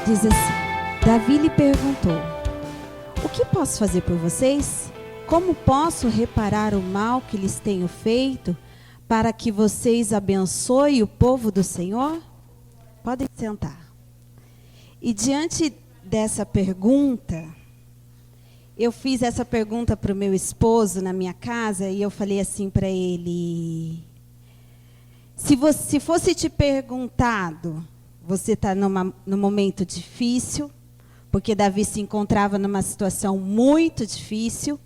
Diz assim: Davi lhe perguntou: o que posso fazer por vocês? Como posso reparar o mal que lhes tenho feito, para que vocês abençoem o povo do Senhor? Podem sentar. E diante dessa pergunta, eu fiz essa pergunta para o meu esposo na minha casa, e eu falei assim para ele: se fosse te perguntado, você está num momento difícil, porque Davi se encontrava numa situação muito difícil.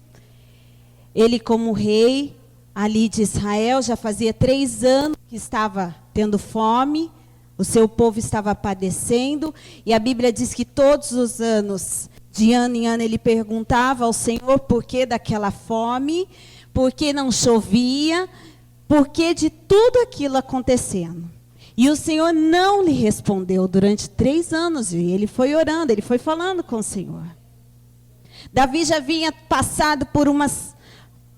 Ele, como rei ali de Israel, já fazia 3 anos que estava tendo fome, o seu povo estava padecendo, e a Bíblia diz que todos os anos, de ano em ano, ele perguntava ao Senhor por que daquela fome, por que não chovia, por que de tudo aquilo acontecendo. E o Senhor não lhe respondeu durante 3 anos, e ele foi orando, ele foi falando com o Senhor. Davi já vinha passado por uma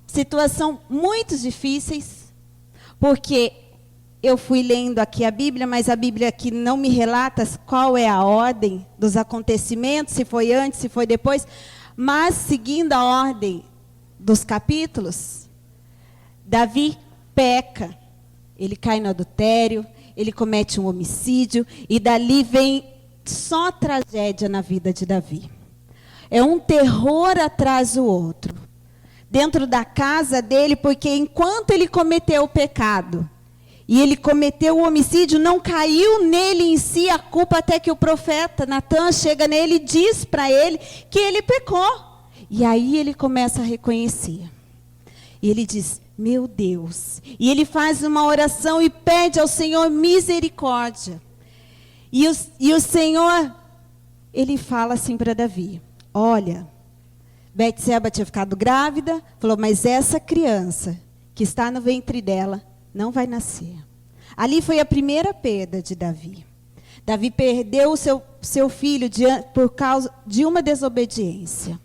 situação muito difíceis, porque eu fui lendo aqui a Bíblia, mas a Bíblia aqui não me relata qual é a ordem dos acontecimentos, se foi antes, se foi depois, mas seguindo a ordem dos capítulos, Davi peca, ele cai no adultério, ele comete um homicídio, e dali vem só tragédia na vida de Davi. É um terror atrás do outro, dentro da casa dele, porque enquanto ele cometeu o pecado, e ele cometeu o homicídio, não caiu nele em si a culpa, até que o profeta Natan chega nele e diz para ele que ele pecou. E aí ele começa a reconhecer. E ele diz: meu Deus. E ele faz uma oração e pede ao Senhor misericórdia. E o Senhor, ele fala assim para Davi: olha, Betseba tinha ficado grávida, falou, mas essa criança que está no ventre dela não vai nascer. Ali foi a primeira perda de Davi. Davi perdeu o seu filho por causa de uma desobediência.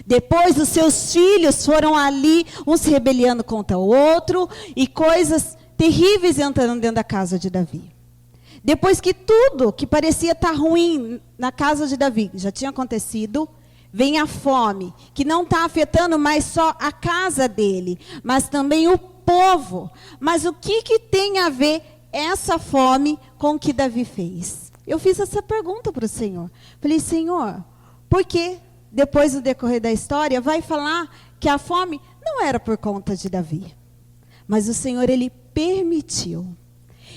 Depois os seus filhos foram ali, um se rebelando contra o outro, e coisas terríveis entrando dentro da casa de Davi. Depois que tudo que parecia estar ruim na casa de Davi já tinha acontecido, vem a fome, que não está afetando mais só a casa dele, mas também o povo. Mas o que tem a ver essa fome com o que Davi fez? Eu fiz essa pergunta para o Senhor. Falei: Senhor, por que depois do decorrer da história vai falar que a fome não era por conta de Davi? Mas o Senhor, ele permitiu.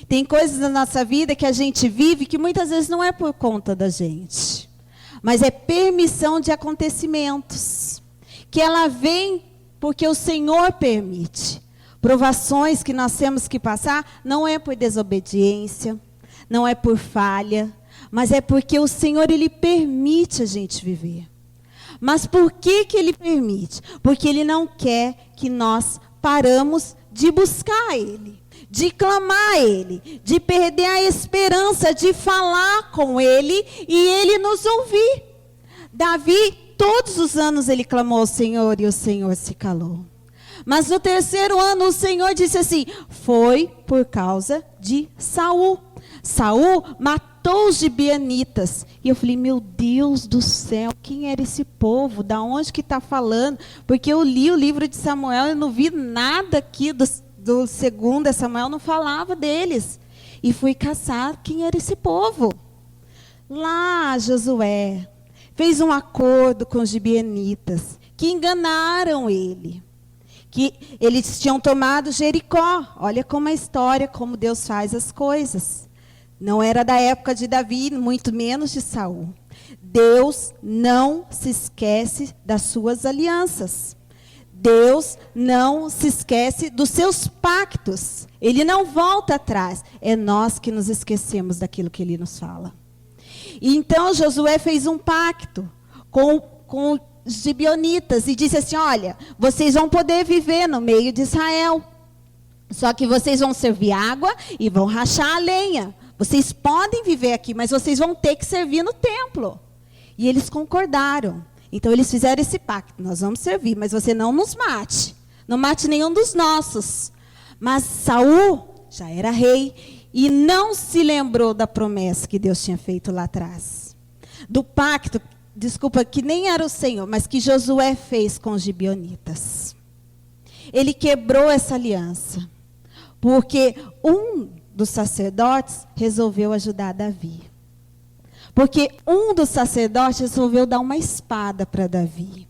Tem coisas na nossa vida que a gente vive que muitas vezes não é por conta da gente, mas é permissão de acontecimentos, que ela vem porque o Senhor permite. Provações que nós temos que passar não é por desobediência, não é por falha, mas é porque o Senhor, ele permite a gente viver. Mas por que ele permite? Porque ele não quer que nós paramos de buscar ele, de clamar a ele, de perder a esperança de falar com ele e ele nos ouvir. Davi, todos os anos ele clamou ao Senhor e o Senhor se calou. Mas no 3º ano o Senhor disse assim: foi por causa de Saul. Saul matou os gibeonitas. E eu falei: meu Deus do céu, quem era esse povo? Da onde que está falando? Porque eu li o livro de Samuel e não vi nada aqui do 2º Samuel, não falava deles. E fui caçar quem era esse povo. Lá Josué fez um acordo com os gibeonitas, que enganaram ele, que eles tinham tomado Jericó. Olha como a história, como Deus faz as coisas. Não era da época de Davi, muito menos de Saul. Deus não se esquece das suas alianças. Deus não se esquece dos seus pactos. Ele não volta atrás. É nós que nos esquecemos daquilo que ele nos fala. E então Josué fez um pacto com os gibeonitas e disse assim: olha, vocês vão poder viver no meio de Israel. Só que vocês vão servir água e vão rachar a lenha. Vocês podem viver aqui, mas vocês vão ter que servir no templo. E eles concordaram. Então eles fizeram esse pacto: nós vamos servir, mas você não nos mate. Não mate nenhum dos nossos. Mas Saul já era rei e não se lembrou da promessa que Deus tinha feito lá atrás. do pacto, desculpa, que nem era o Senhor, mas que Josué fez com os gibeonitas. Ele quebrou essa aliança, porque um dos sacerdotes resolveu ajudar Davi. Porque um dos sacerdotes resolveu dar uma espada para Davi.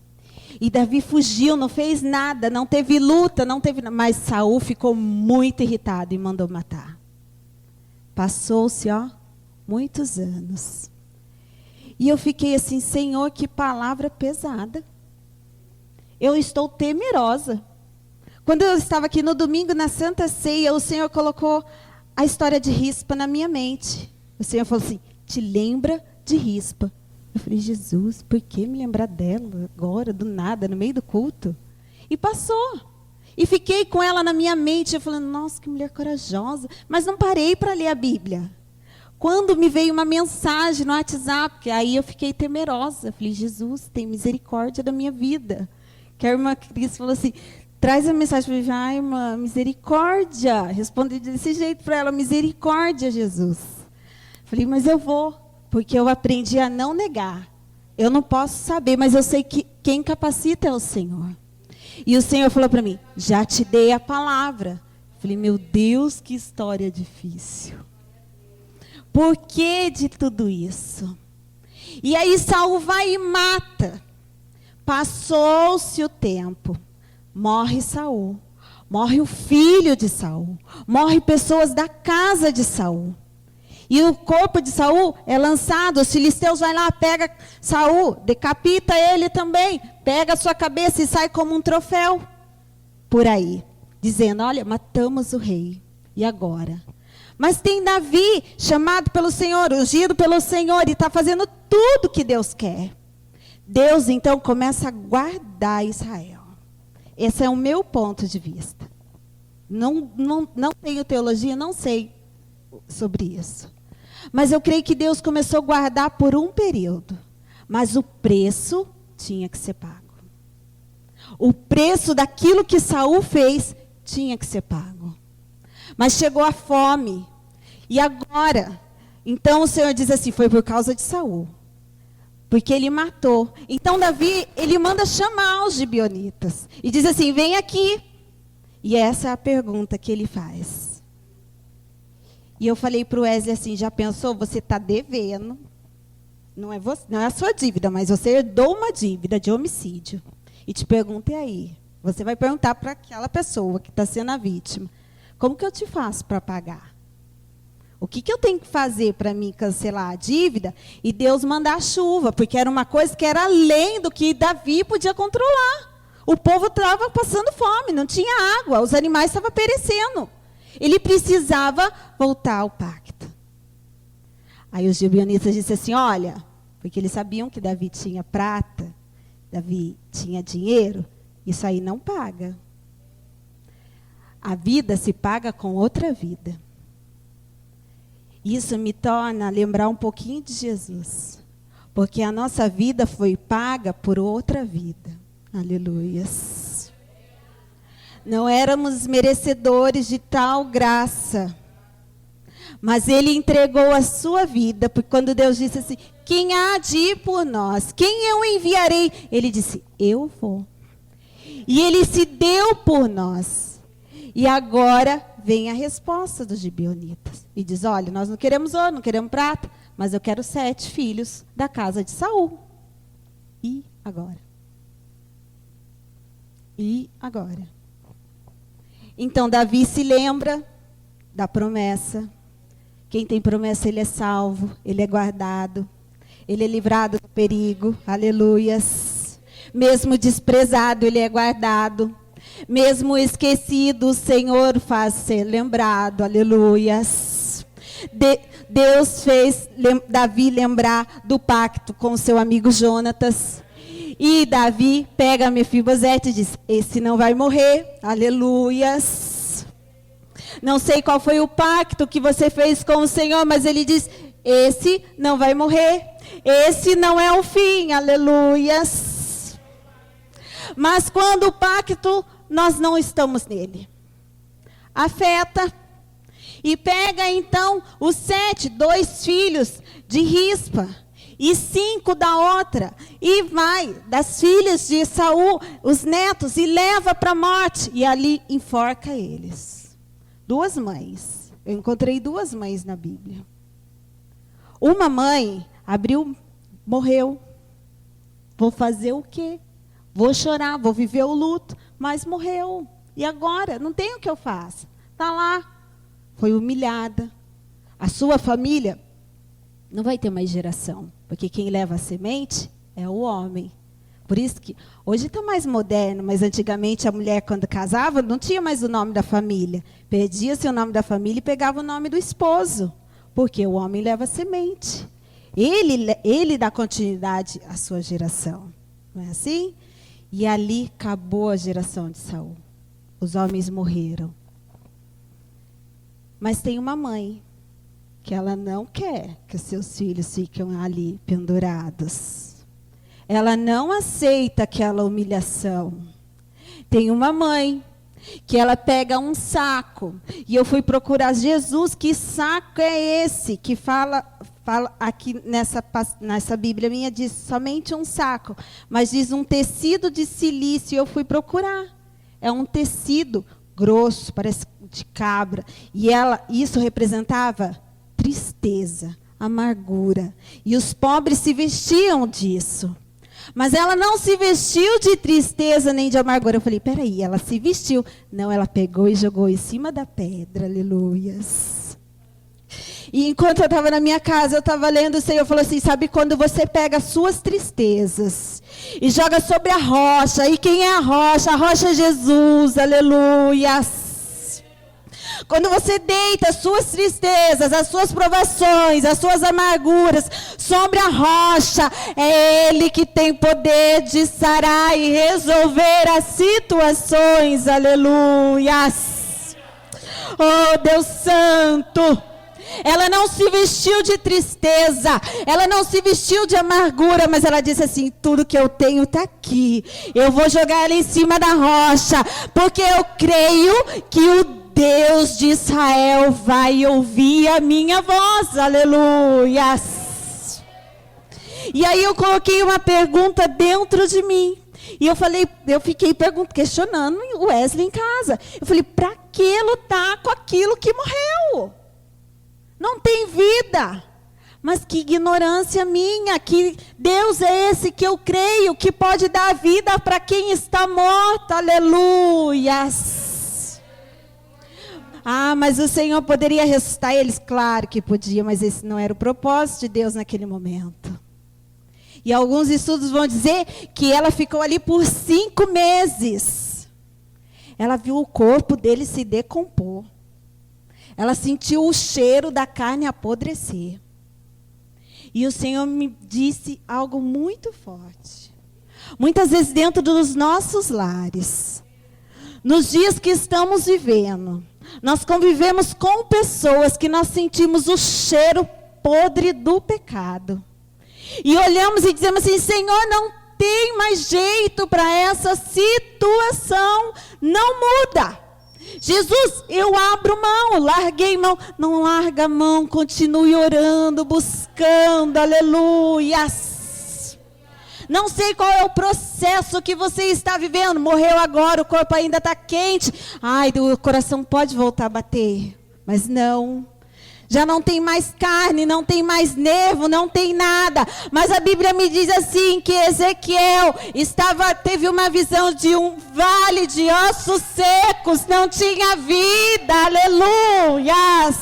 E Davi fugiu, não fez nada, não teve luta, mas Saul ficou muito irritado e mandou matar. Passou-se, muitos anos. E eu fiquei assim, Senhor, que palavra pesada. Eu estou temerosa. Quando eu estava aqui no domingo, na Santa Ceia, o Senhor colocou a história de Rispa na minha mente. O Senhor falou assim, te lembra de Rispa. Eu falei, Jesus, por que me lembrar dela agora, do nada, no meio do culto? E passou. E fiquei com ela na minha mente, eu falando, nossa, que mulher corajosa. Mas não parei para ler a Bíblia. Quando me veio uma mensagem no WhatsApp, aí eu fiquei temerosa. Eu falei, Jesus, tem misericórdia da minha vida. Que a irmã Cris falou assim, traz a mensagem para mim. Ai, irmã, misericórdia. Respondi desse jeito para ela, misericórdia, Jesus. Falei, mas eu vou, porque eu aprendi a não negar. Eu não posso saber, mas eu sei que quem capacita é o Senhor. E o Senhor falou para mim, já te dei a palavra. Falei, meu Deus, que história difícil. Por que de tudo isso? E aí Saul vai e mata. Passou-se o tempo. Morre Saul. Morre o filho de Saul. Morre pessoas da casa de Saul. E o corpo de Saul é lançado. Os filisteus vão lá, pega Saul, decapita ele também. Pega a sua cabeça e sai como um troféu. Por aí. Dizendo, olha, matamos o rei. E agora? Mas tem Davi, chamado pelo Senhor, ungido pelo Senhor, e está fazendo tudo que Deus quer. Deus, então, começa a guardar Israel. Esse é o meu ponto de vista. Não tenho teologia, não sei sobre isso. Mas eu creio que Deus começou a guardar por um período. Mas o preço tinha que ser pago. O preço daquilo que Saul fez tinha que ser pago. Mas chegou a fome. E agora? Então o Senhor diz assim, foi por causa de Saul. Porque ele matou. Então Davi, ele manda chamar os gibeonitas. E diz assim, vem aqui. E essa é a pergunta que ele faz. E eu falei para o Wesley assim, já pensou? Você está devendo. Não é a sua dívida, mas você herdou uma dívida de homicídio. E te pergunta, e aí? Você vai perguntar para aquela pessoa que está sendo a vítima. Como que eu te faço para pagar? O que eu tenho que fazer para mim cancelar a dívida? E Deus mandar a chuva, porque era uma coisa que era além do que Davi podia controlar. O povo estava passando fome, não tinha água, os animais estavam perecendo. Ele precisava voltar ao pacto. Aí os gibeonitas disseram assim, olha, porque eles sabiam que Davi tinha prata, Davi tinha dinheiro, isso aí não paga. A vida se paga com outra vida. Isso me torna lembrar um pouquinho de Jesus. Porque a nossa vida foi paga por outra vida. Aleluias. Não éramos merecedores de tal graça. Mas Ele entregou a sua vida. Porque quando Deus disse assim, quem há de ir por nós? Quem eu enviarei? Ele disse, eu vou. E Ele se deu por nós. E agora vem a resposta dos gibeonitas. E diz, olha, nós não queremos ouro, não queremos prata, mas eu quero 7 filhos da casa de Saul. E agora? E agora? Então Davi se lembra da promessa. Quem tem promessa, ele é salvo, ele é guardado, ele é livrado do perigo. Aleluias. Mesmo desprezado, ele é guardado. Mesmo esquecido, o Senhor faz ser lembrado. Aleluias. Deus fez Davi lembrar do pacto com seu amigo Jonatas. E Davi pega Mefibosete e diz, esse não vai morrer. Aleluias. Não sei qual foi o pacto que você fez com o Senhor, mas ele diz, esse não vai morrer. Esse não é o fim. Aleluias. Mas quando o pacto, nós não estamos nele. Afeta. E pega então os 2 filhos de Rispa. e 5 da outra, e vai das filhas de Saul, os netos, e leva para a morte, e ali enforca eles. 2 mães, eu encontrei 2 mães na Bíblia. Uma mãe morreu. Vou fazer o quê? Vou chorar, vou viver o luto, mas morreu. E agora? Não tem o que eu faça. Está lá, foi humilhada. A sua família não vai ter mais geração, porque quem leva a semente é o homem. Por isso que hoje está mais moderno, mas antigamente a mulher, quando casava, não tinha mais o nome da família. Perdia-se o nome da família e pegava o nome do esposo, porque o homem leva a semente. Ele dá continuidade à sua geração. Não é assim? E ali acabou a geração de Saul. Os homens morreram. Mas tem uma mãe que ela não quer que os seus filhos fiquem ali pendurados. Ela não aceita aquela humilhação. Tem uma mãe que ela pega um saco, e eu fui procurar Jesus, que saco é esse? Que fala aqui nessa Bíblia minha, diz somente um saco, mas diz um tecido de silício, eu fui procurar. É um tecido grosso, parece de cabra, e isso representava tristeza, amargura, e os pobres se vestiam disso. Mas ela não se vestiu de tristeza nem de amargura. Eu falei, peraí, ela se vestiu. Não, ela pegou e jogou em cima da pedra, aleluias. E enquanto eu estava na minha casa, eu estava lendo, o Senhor falou assim, sabe quando você pega as suas tristezas e joga sobre a rocha, e quem é a rocha? A rocha é Jesus, aleluias. Quando você deita as suas tristezas, as suas provações, as suas amarguras sobre a rocha, é Ele que tem poder de sarar e resolver as situações, aleluias. Oh, Deus Santo! Ela não se vestiu de tristeza, ela não se vestiu de amargura, mas ela disse assim, tudo que eu tenho está aqui. Eu vou jogar ela em cima da rocha, porque eu creio que o Deus de Israel vai ouvir a minha voz, aleluias. E aí eu coloquei uma pergunta dentro de mim. E eu fiquei questionando o Wesley em casa. Eu falei, para que lutar com aquilo que morreu? Não tem vida. Mas que ignorância minha, que Deus é esse que eu creio, que pode dar vida para quem está morto, aleluias. Ah, mas o Senhor poderia ressuscitar eles? Claro que podia, mas esse não era o propósito de Deus naquele momento. E alguns estudos vão dizer que ela ficou ali por 5 meses. Ela viu o corpo dele se decompor. Ela sentiu o cheiro da carne apodrecer. E o Senhor me disse algo muito forte. Muitas vezes dentro dos nossos lares, nos dias que estamos vivendo, nós convivemos com pessoas que nós sentimos o cheiro podre do pecado. E olhamos e dizemos assim, Senhor, não tem mais jeito para essa situação, não muda. Jesus, eu abro mão, larguei mão. Não larga a mão, continue orando, buscando, aleluias. Não sei qual é o processo que você está vivendo. Morreu agora, o corpo ainda está quente. Ai, o coração pode voltar a bater. Mas não. Já não tem mais carne, não tem mais nervo, não tem nada. Mas a Bíblia me diz assim, que Ezequiel teve uma visão de um vale de ossos secos. Não tinha vida, aleluias.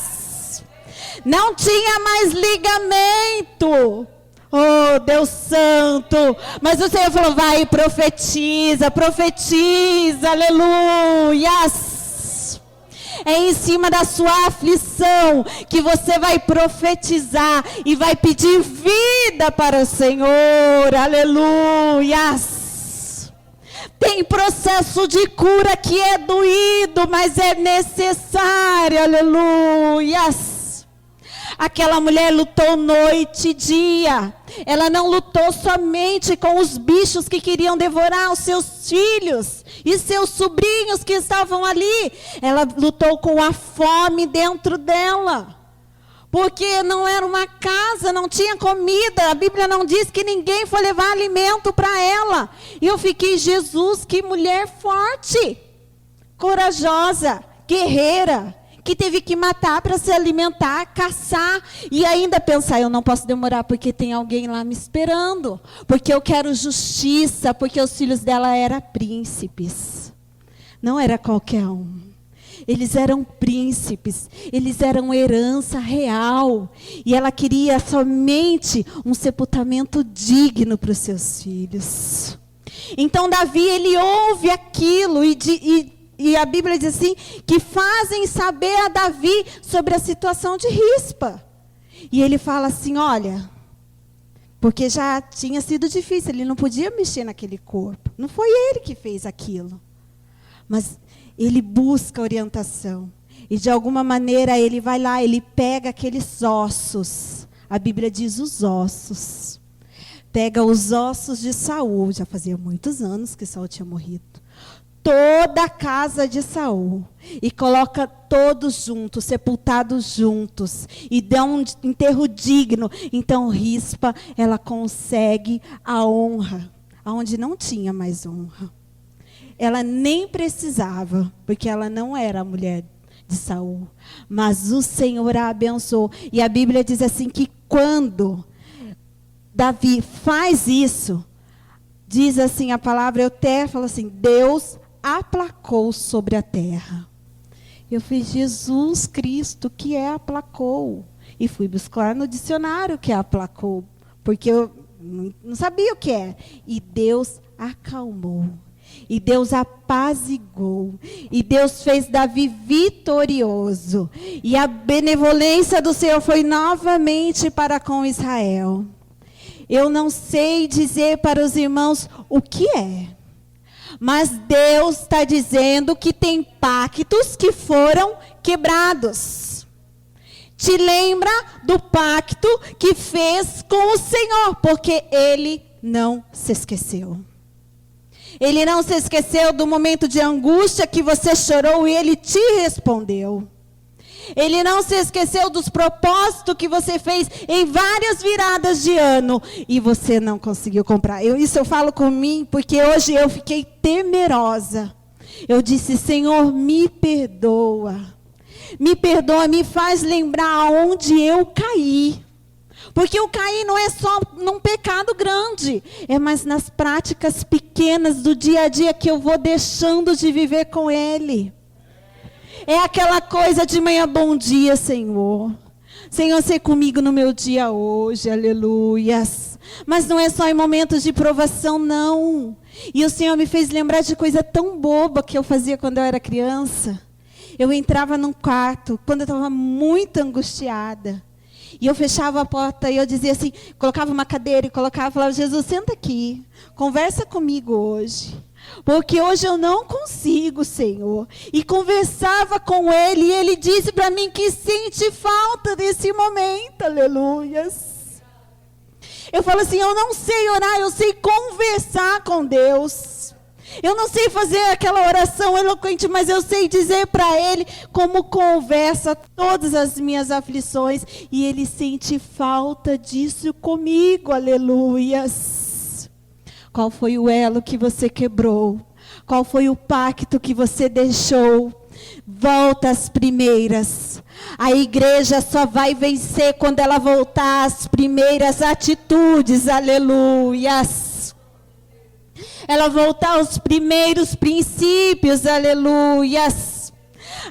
Não tinha mais ligamento. Oh, Deus Santo. Mas o Senhor falou, vai e profetiza, aleluias. É em cima da sua aflição que você vai profetizar e vai pedir vida para o Senhor, aleluias. Tem processo de cura que é doído, mas é necessário, aleluias. Aquela mulher lutou noite e dia. Ela não lutou somente com os bichos que queriam devorar os seus filhos e seus sobrinhos que estavam ali. Ela lutou com a fome dentro dela. Porque não era uma casa, não tinha comida. A Bíblia não diz que ninguém foi levar alimento para ela. E eu fiquei, Jesus, que mulher forte, corajosa, guerreira, que teve que matar para se alimentar, caçar. E ainda pensar, eu não posso demorar porque tem alguém lá me esperando. Porque eu quero justiça, porque os filhos dela eram príncipes. Não era qualquer um. Eles eram príncipes, eles eram herança real. E ela queria somente um sepultamento digno para os seus filhos. Então Davi, ele ouve aquilo e a Bíblia diz assim, que fazem saber a Davi sobre a situação de Rispa. E ele fala assim, olha, porque já tinha sido difícil, ele não podia mexer naquele corpo. Não foi ele que fez aquilo. Mas ele busca orientação. E de alguma maneira ele vai lá, ele pega aqueles ossos. A Bíblia diz os ossos. Pega os ossos de Saul. Já fazia muitos anos que Saul tinha morrido. Toda a casa de Saul. E coloca todos juntos, sepultados juntos. E dá um enterro digno. Então Rispa, ela consegue a honra. Onde não tinha mais honra. Ela nem precisava, porque ela não era a mulher de Saul. Mas o Senhor a abençoou. E a Bíblia diz assim que quando Davi faz isso, diz assim a palavra, eu até falo assim, Deus aplacou sobre a terra. Eu fiz, Jesus Cristo, que é aplacou? E fui buscar no dicionário que é aplacou, porque eu não sabia o que é. E Deus acalmou. E Deus apaziguou. E Deus fez Davi vitorioso. E a benevolência do Senhor foi novamente para com Israel. Eu não sei dizer para os irmãos o que é. Mas Deus está dizendo que tem pactos que foram quebrados. Te lembra do pacto que fez com o Senhor. Porque Ele não se esqueceu. Ele não se esqueceu do momento de angústia que você chorou e Ele te respondeu. Ele não se esqueceu dos propósitos que você fez em várias viradas de ano e você não conseguiu comprar. Isso eu falo por mim porque hoje eu fiquei temerosa. Eu disse, Senhor, me perdoa. Me perdoa, me faz lembrar aonde eu caí. Porque o cair não é só num pecado grande, é mais nas práticas pequenas do dia a dia que eu vou deixando de viver com Ele. É aquela coisa de manhã, bom dia, Senhor. Senhor, ser comigo no meu dia hoje, aleluias. Mas não é só em momentos de provação, não. E o Senhor me fez lembrar de coisa tão boba que eu fazia quando eu era criança. Eu entrava num quarto, quando eu estava muito angustiada. E eu fechava a porta e eu dizia assim, colocava uma cadeira e falava, Jesus, senta aqui, conversa comigo hoje. Porque hoje eu não consigo, Senhor. E conversava com Ele e Ele disse para mim que sente falta desse momento, aleluias. Eu falo assim, eu não sei orar, eu sei conversar com Deus. Eu não sei fazer aquela oração eloquente, mas eu sei dizer para Ele como conversa todas as minhas aflições. E Ele sente falta disso comigo, aleluias. Qual foi o elo que você quebrou? Qual foi o pacto que você deixou? Volta às primeiras. A igreja só vai vencer quando ela voltar às primeiras atitudes, aleluias. Ela voltar aos primeiros princípios, aleluias.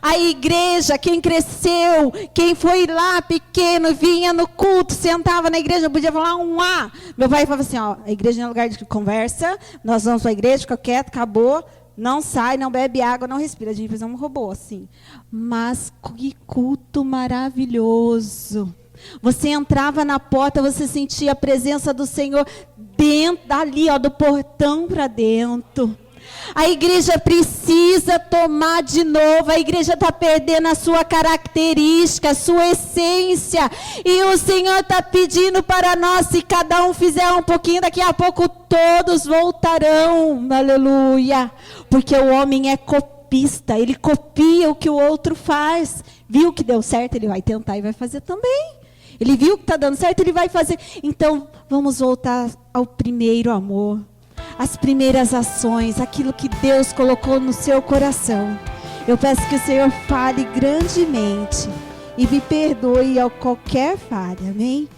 A igreja, quem cresceu, quem foi lá pequeno, vinha no culto, sentava na igreja, podia falar um A. Meu pai falava assim, ó, a igreja não é lugar de conversa, nós vamos para a igreja, fica quieto, acabou, não sai, não bebe água, não respira. A gente fez um robô assim. Mas que culto maravilhoso. Você entrava na porta, você sentia a presença do Senhor dentro, dali, ó, do portão para dentro. A igreja precisa tomar de novo. A igreja está perdendo a sua característica, a sua essência. E o Senhor está pedindo para nós, se cada um fizer um pouquinho, daqui a pouco todos voltarão. Aleluia. Porque o homem é copista, ele copia o que o outro faz. Viu que deu certo, ele vai tentar e vai fazer também. Ele viu que está dando certo, ele vai fazer. Então, vamos voltar ao primeiro amor, às primeiras ações, aquilo que Deus colocou no seu coração. Eu peço que o Senhor fale grandemente e me perdoe a qualquer falha, amém?